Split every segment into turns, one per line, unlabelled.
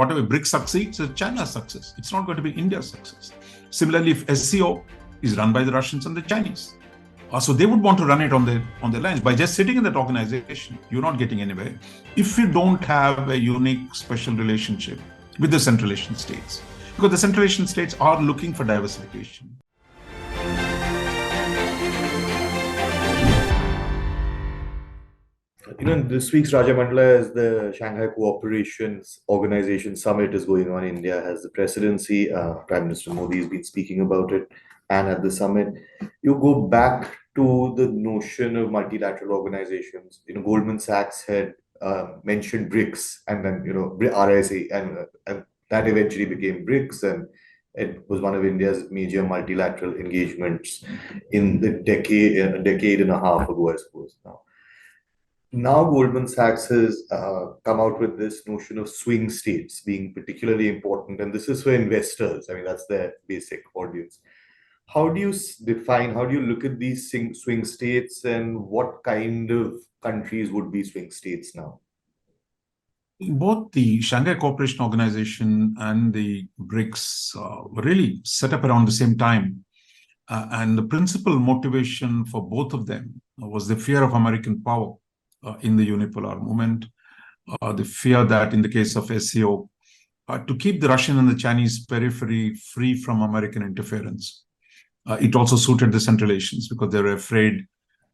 whatever BRICS succeeds, it's China's success. It's not going to be India's success. Similarly, if SCO is run by the Russians and the Chinese, so they would want to run it on their lines. By just sitting in that organization, you're not getting anywhere if you don't have a unique, special relationship with the Central Asian states. Because the Central Asian states are looking for diversification.
This week's Rajamandala is the Shanghai Cooperation Organization Summit is going on. India has the presidency. Prime Minister Modi has been speaking about it. And at the summit, you go back to the notion of multilateral organizations. Goldman Sachs had mentioned BRICS, and then RSA, and that eventually became BRICS, and it was one of India's major multilateral engagements in the a decade and a half ago, I suppose. Now Goldman Sachs has come out with this notion of swing states being particularly important, and this is for investors. I mean, that's their basic audience. How do you look at these swing states, and what kind of countries would be swing states now?
Both the Shanghai Cooperation Organization and the BRICS were really set up around the same time. And the principal motivation for both of them was the fear of American power in the unipolar movement, the fear that in the case of SCO, to keep the Russian and the Chinese periphery free from American interference. It also suited the Central Asians because they were afraid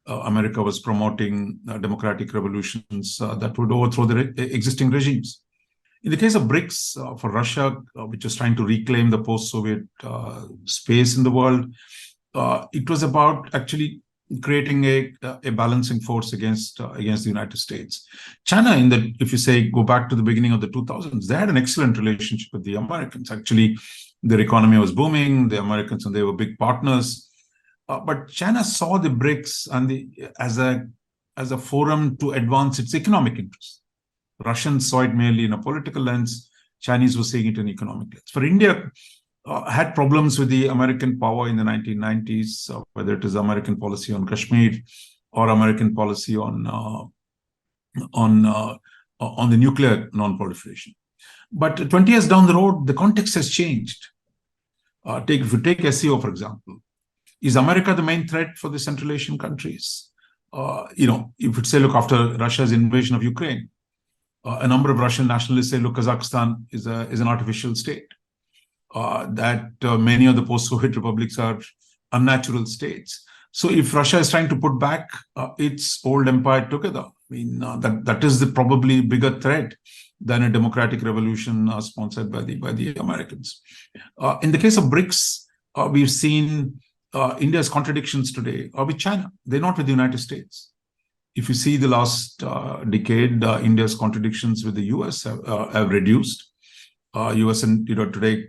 America was promoting democratic revolutions that would overthrow the existing regimes. In the case of BRICS, for Russia, which was trying to reclaim the post-Soviet space in the world, it was about actually creating a balancing force against the United States. China, if you go back to the beginning of the 2000s, they had an excellent relationship with the Americans. Actually, their economy was booming, the Americans, and they were big partners. But China saw the BRICS as a forum to advance its economic interests. Russians saw it merely in a political lens. Chinese were seeing it in economic lens. For India, had problems with the American power in the 1990s, whether it is American policy on Kashmir or American policy on the nuclear non-proliferation. But 20 years down the road, the context has changed. If you take SCO, for example, is America the main threat for the Central Asian countries? If you say, look, after Russia's invasion of Ukraine, a number of Russian nationalists say, look, Kazakhstan is an artificial state. That many of the post-Soviet republics are unnatural states. So if Russia is trying to put back its old empire together, I mean, that is the probably bigger threat than a democratic revolution sponsored by the Americans. In the case of BRICS, we've seen India's contradictions today are with China. They're not with the United States. If you see the last decade, India's contradictions with the US have reduced. US and today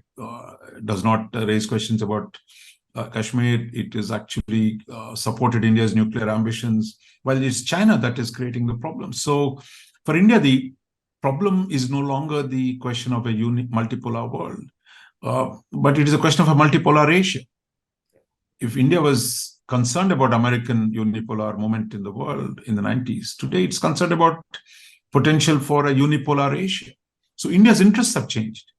does not raise questions about Kashmir. It is actually supported India's nuclear ambitions, while it's China that is creating the problem. So for India, the problem is no longer the question of a multipolar world, but it is a question of a multipolar Asia. If India was concerned about American unipolar movement in the world in the 90s, today it's concerned about potential for a unipolar Asia. So India's interests have changed.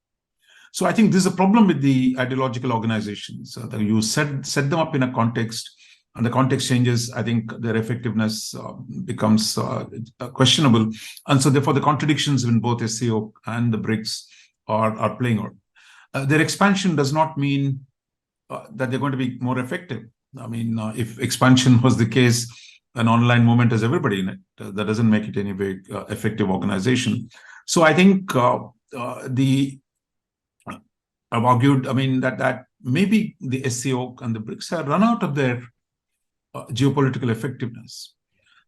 So I think this is a problem with the ideological organizations. That you set them up in a context, and the context changes. I think their effectiveness becomes questionable. And so therefore the contradictions in both SCO and the BRICS are playing out. Their expansion does not mean that they're going to be more effective. I mean, if expansion was the case, an online movement has everybody in it. That doesn't make it any very effective organization. So I think I've argued, that maybe the SCO and the BRICS have run out of their geopolitical effectiveness.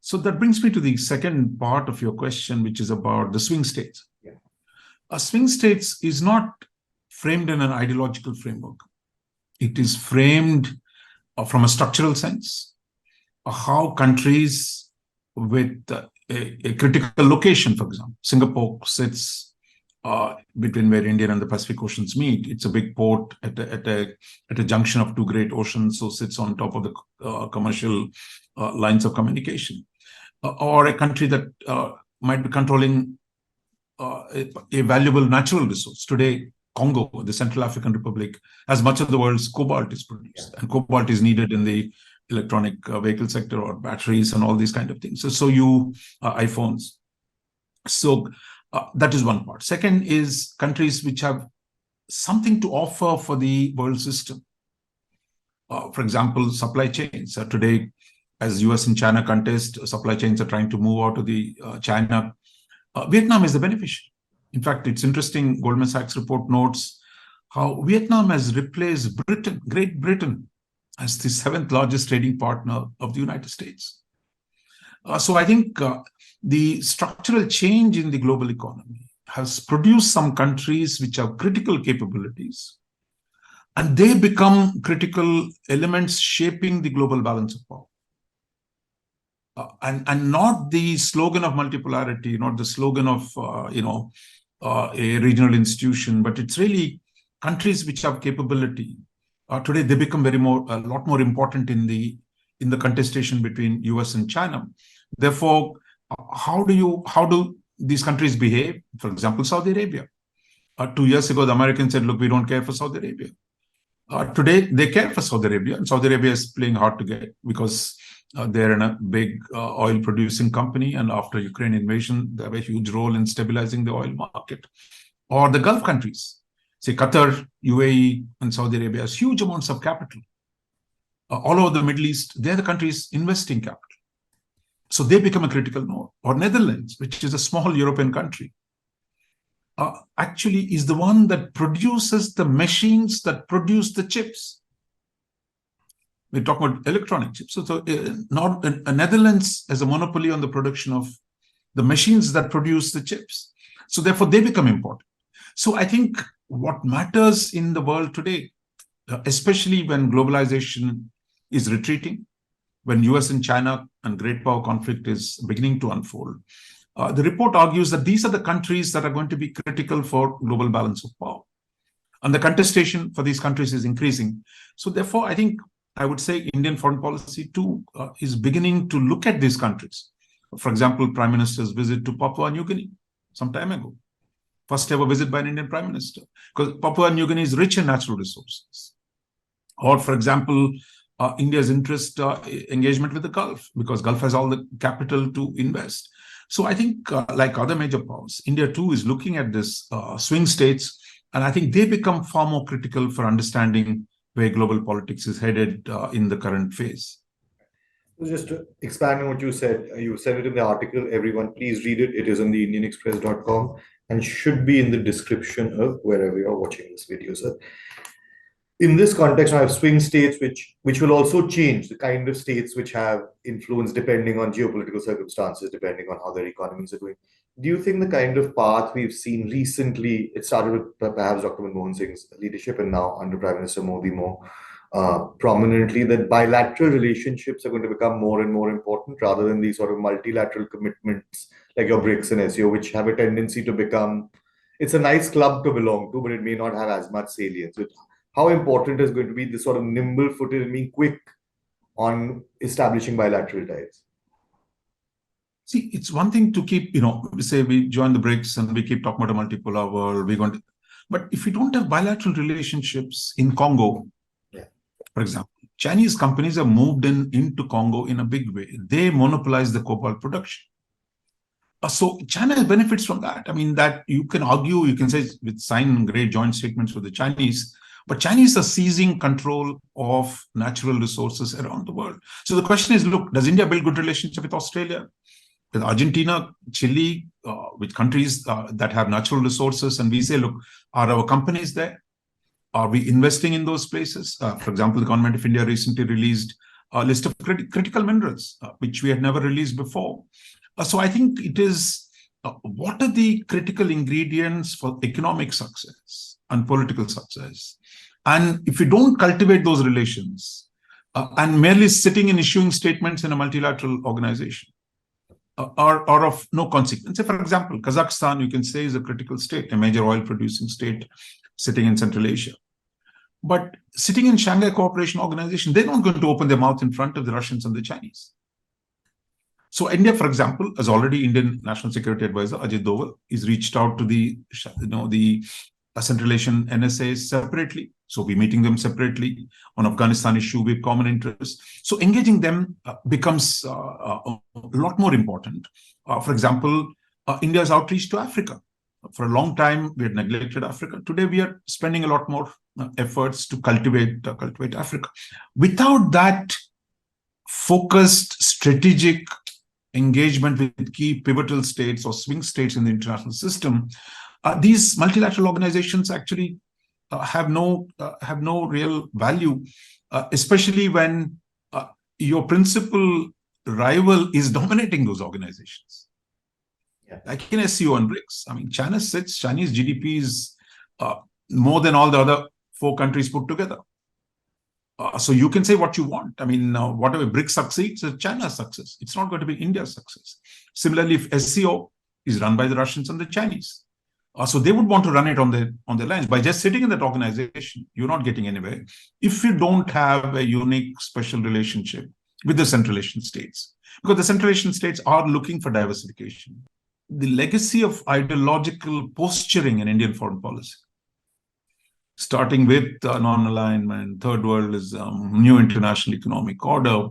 So that brings me to the second part of your question, which is about the swing states. Yeah. Swing states is not framed in an ideological framework. It is framed from a structural sense, how countries with a critical location, for example, Singapore sits between where Indian and the Pacific Oceans meet. It's a big port at a junction of two great oceans, so sits on top of the commercial lines of communication. Or a country that might be controlling a valuable natural resource. Today, Congo, the Central African Republic, has much of the world's cobalt is produced, and cobalt is needed in the electronic vehicle sector or batteries and all these kind of things. So you iPhones. So that is one part. Second is countries which have something to offer for the world system. For example, supply chains. Today, as US and China contest, supply chains are trying to move out of the China. Vietnam is the beneficiary. In fact, it's interesting, Goldman Sachs report notes how Vietnam has replaced Britain, Great Britain, as the 7th largest trading partner of the United States. So I think the structural change in the global economy has produced some countries which have critical capabilities, and they become critical elements shaping the global balance of power. And not the slogan of multipolarity, not the slogan of a regional institution, but it's really countries which have capability. Today, they become a lot more important in the contestation between US and China. Therefore, how do these countries behave? For example, Saudi Arabia. 2 years ago, the Americans said, look, we don't care for Saudi Arabia. Today, they care for Saudi Arabia, and Saudi Arabia is playing hard to get because they're in a big oil-producing company, and after Ukraine invasion, they have a huge role in stabilizing the oil market. Or the Gulf countries, say Qatar, UAE, and Saudi Arabia has huge amounts of capital. All over the Middle East, they're the countries investing capital. So they become a critical node. Or Netherlands, which is a small European country, actually is the one that produces the machines that produce the chips. We're talking about electronic chips. So not Netherlands has a monopoly on the production of the machines that produce the chips. So therefore, they become important. So I think what matters in the world today, especially when globalization is retreating, when US and China and great power conflict is beginning to unfold, the report argues that these are the countries that are going to be critical for global balance of power. And the contestation for these countries is increasing. So therefore, I think I would say Indian foreign policy too is beginning to look at these countries. For example, Prime Minister's visit to Papua New Guinea some time ago. First ever visit by an Indian Prime Minister, because Papua New Guinea is rich in natural resources. Or, for example, India's engagement with the Gulf, because Gulf has all the capital to invest. So I think, like other major powers, India too is looking at this swing states, and I think they become far more critical for understanding where global politics is headed in the current phase.
Just to expand on what you said it in the article. Everyone, please read it. It is on the indianexpress.com and should be in the description of wherever you're watching this video, sir. In this context, I have swing states, which will also change the kind of states which have influence depending on geopolitical circumstances, depending on how their economies are doing. Do you think the kind of path we've seen recently, it started with perhaps Dr. Manmohan Singh's leadership and now under Prime Minister Modi more prominently, that bilateral relationships are going to become more and more important rather than these sort of multilateral commitments like your BRICS and SCO, which have a tendency to become, it's a nice club to belong to, but it may not have as much salience. How important is going to be this sort of nimble-footed and being quick on establishing bilateral ties?
See, it's one thing to keep, we say we join the BRICS and we keep talking about a multipolar world. But if we don't have bilateral relationships in Congo, for example, Chinese companies have moved into Congo in a big way. They monopolize the cobalt production. So China benefits from that. I mean, that you can argue, you can say with sign great joint statements with the Chinese, but Chinese are seizing control of natural resources around the world. So the question is, look, does India build good relationship with Australia, with Argentina, Chile, with countries that have natural resources? And we say, look, are our companies there? Are we investing in those places? For example, the government of India recently released a list of critical minerals, which we had never released before. So I think it is, what are the critical ingredients for economic success and political success? And if you don't cultivate those relations and merely sitting and issuing statements in a multilateral organization are of no consequence. Say, for example, Kazakhstan, you can say, is a critical state, a major oil producing state sitting in Central Asia. But sitting in Shanghai Cooperation Organization, they're not going to open their mouth in front of the Russians and the Chinese. So India, for example, has already Indian National Security Advisor Ajay Doval is reached out to the Central Asian NSA separately. So we're meeting them separately on Afghanistan issue with common interests. So engaging them becomes a lot more important. For example, India's outreach to Africa. For a long time, we had neglected Africa. Today, we are spending a lot more efforts to cultivate Africa. Without that focused, strategic engagement with key pivotal states or swing states in the international system, these multilateral organizations actually have no real value, especially when your principal rival is dominating those organizations.
Yeah.
Like in SCO and BRICS, I mean, Chinese GDP is more than all the other 4 countries put together. So you can say what you want. I mean, whatever BRICS succeeds, it's China's success. It's not going to be India's success. Similarly, if SCO is run by the Russians and the Chinese, so they would want to run it on their lines. By just sitting in that organization, you're not getting anywhere if you don't have a unique, special relationship with the Central Asian states. Because the Central Asian states are looking for diversification. The legacy of ideological posturing in Indian foreign policy, starting with non-alignment, third worldism, new international economic order,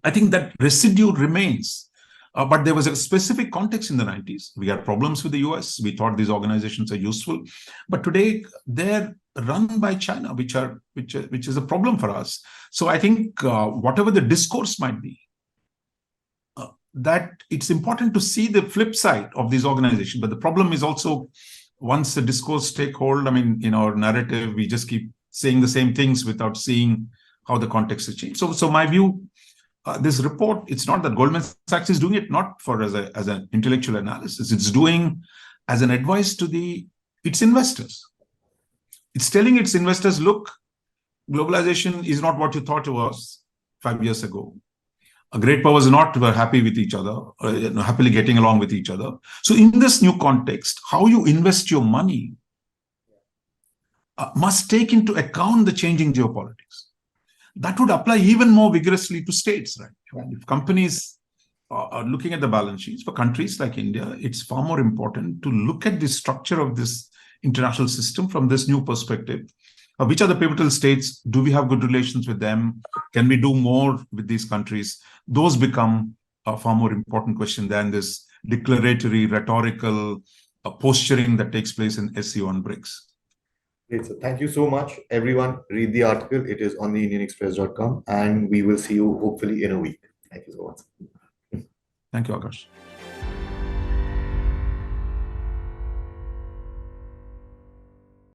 I think that residue remains. But there was a specific context in the 90s. We had problems with the US. We thought these organizations are useful. But today, they're run by China, which is a problem for us. So I think whatever the discourse might be, that it's important to see the flip side of these organizations. But the problem is also, once the discourse take hold, I mean, in our narrative, we just keep saying the same things without seeing how the context has changed. So my view, this report, it's not that Goldman Sachs is doing it not for as an intellectual analysis. It's doing as an advice to its investors. It's telling its investors, look, globalization is not what you thought it was 5 years ago. Great powers were happy with each other, happily getting along with each other. So in this new context, how you invest your money must take into account the changing geopolitics. That would apply even more vigorously to states, right? If companies are looking at the balance sheets for countries like India, it's far more important to look at the structure of this international system from this new perspective. Which are the pivotal states? Do we have good relations with them? Can we do more with these countries? Those become a far more important question than this declaratory, rhetorical posturing that takes place in SCO and BRICS.
Great, so thank you so much. Everyone, read the article. It is on the indianexpress.com, and we will see you hopefully in a week. Thank you so much.
Thank you, Akash.